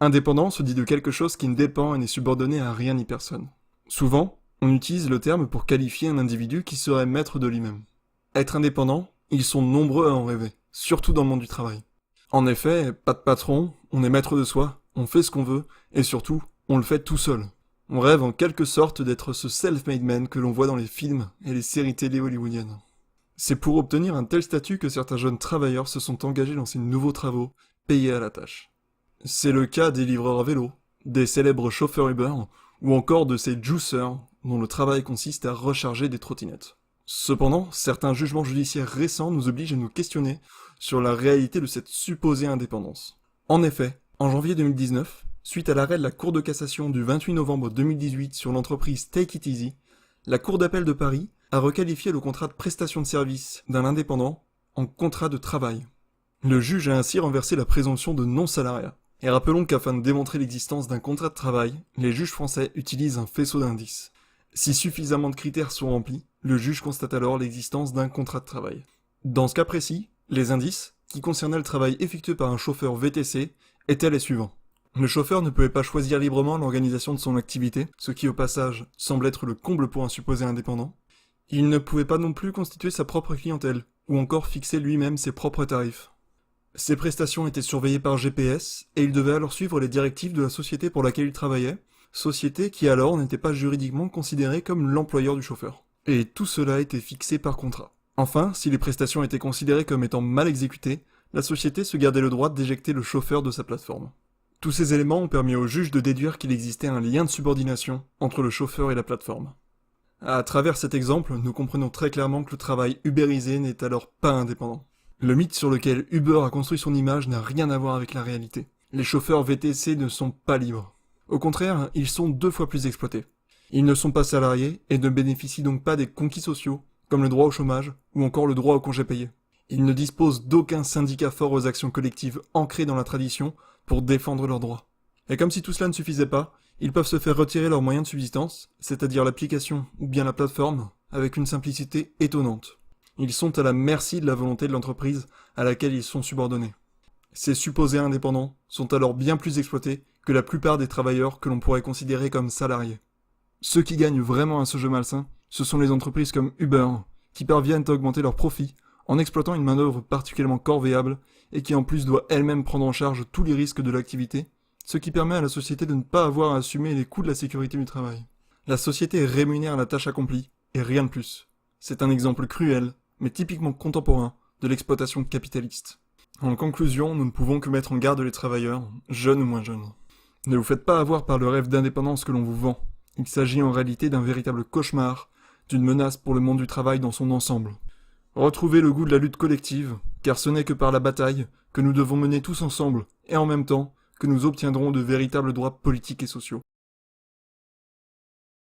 Indépendant se dit de quelque chose qui ne dépend et n'est subordonné à rien ni personne. Souvent, on utilise le terme pour qualifier un individu qui serait maître de lui-même. Être indépendant, ils sont nombreux à en rêver, surtout dans le monde du travail. En effet, pas de patron, on est maître de soi, on fait ce qu'on veut, et surtout, on le fait tout seul. On rêve en quelque sorte d'être ce self-made man que l'on voit dans les films et les séries télé hollywoodiennes. C'est pour obtenir un tel statut que certains jeunes travailleurs se sont engagés dans ces nouveaux travaux, payés à la tâche. C'est le cas des livreurs à vélo, des célèbres chauffeurs Uber, ou encore de ces juiceurs dont le travail consiste à recharger des trottinettes. Cependant, certains jugements judiciaires récents nous obligent à nous questionner sur la réalité de cette supposée indépendance. En effet, en janvier 2019, suite à l'arrêt de la Cour de cassation du 28 novembre 2018 sur l'entreprise Take It Easy, la Cour d'appel de Paris a requalifié le contrat de prestation de service d'un indépendant en contrat de travail. Le juge a ainsi renversé la présomption de non-salariat. Et rappelons qu'afin de démontrer l'existence d'un contrat de travail, les juges français utilisent un faisceau d'indices. Si suffisamment de critères sont remplis, le juge constate alors l'existence d'un contrat de travail. Dans ce cas précis, les indices, qui concernaient le travail effectué par un chauffeur VTC, étaient les suivants. Le chauffeur ne pouvait pas choisir librement l'organisation de son activité, ce qui au passage semble être le comble pour un supposé indépendant. Il ne pouvait pas non plus constituer sa propre clientèle, ou encore fixer lui-même ses propres tarifs. Ses prestations étaient surveillées par GPS, et il devait alors suivre les directives de la société pour laquelle il travaillait, société qui alors n'était pas juridiquement considérée comme l'employeur du chauffeur. Et tout cela était fixé par contrat. Enfin, si les prestations étaient considérées comme étant mal exécutées, la société se gardait le droit d'éjecter le chauffeur de sa plateforme. Tous ces éléments ont permis au juge de déduire qu'il existait un lien de subordination entre le chauffeur et la plateforme. À travers cet exemple, nous comprenons très clairement que le travail ubérisé n'est alors pas indépendant. Le mythe sur lequel Uber a construit son image n'a rien à voir avec la réalité. Les chauffeurs VTC ne sont pas libres. Au contraire, ils sont 2 fois plus exploités. Ils ne sont pas salariés et ne bénéficient donc pas des conquis sociaux, comme le droit au chômage ou encore le droit au congé payé. Ils ne disposent d'aucun syndicat fort aux actions collectives ancrées dans la tradition pour défendre leurs droits. Et comme si tout cela ne suffisait pas, ils peuvent se faire retirer leurs moyens de subsistance, c'est-à-dire l'application ou bien la plateforme, avec une simplicité étonnante. Ils sont à la merci de la volonté de l'entreprise à laquelle ils sont subordonnés. Ces supposés indépendants sont alors bien plus exploités que la plupart des travailleurs que l'on pourrait considérer comme salariés. Ceux qui gagnent vraiment à ce jeu malsain, ce sont les entreprises comme Uber, qui parviennent à augmenter leurs profits en exploitant une main-d'œuvre particulièrement corvéable et qui en plus doit elle-même prendre en charge tous les risques de l'activité, ce qui permet à la société de ne pas avoir à assumer les coûts de la sécurité du travail. La société rémunère la tâche accomplie, et rien de plus. C'est un exemple cruel, mais typiquement contemporain, de l'exploitation capitaliste. En conclusion, nous ne pouvons que mettre en garde les travailleurs, jeunes ou moins jeunes. Ne vous faites pas avoir par le rêve d'indépendance que l'on vous vend. Il s'agit en réalité d'un véritable cauchemar, d'une menace pour le monde du travail dans son ensemble. Retrouvez le goût de la lutte collective, car ce n'est que par la bataille que nous devons mener tous ensemble, et en même temps, que nous obtiendrons de véritables droits politiques et sociaux.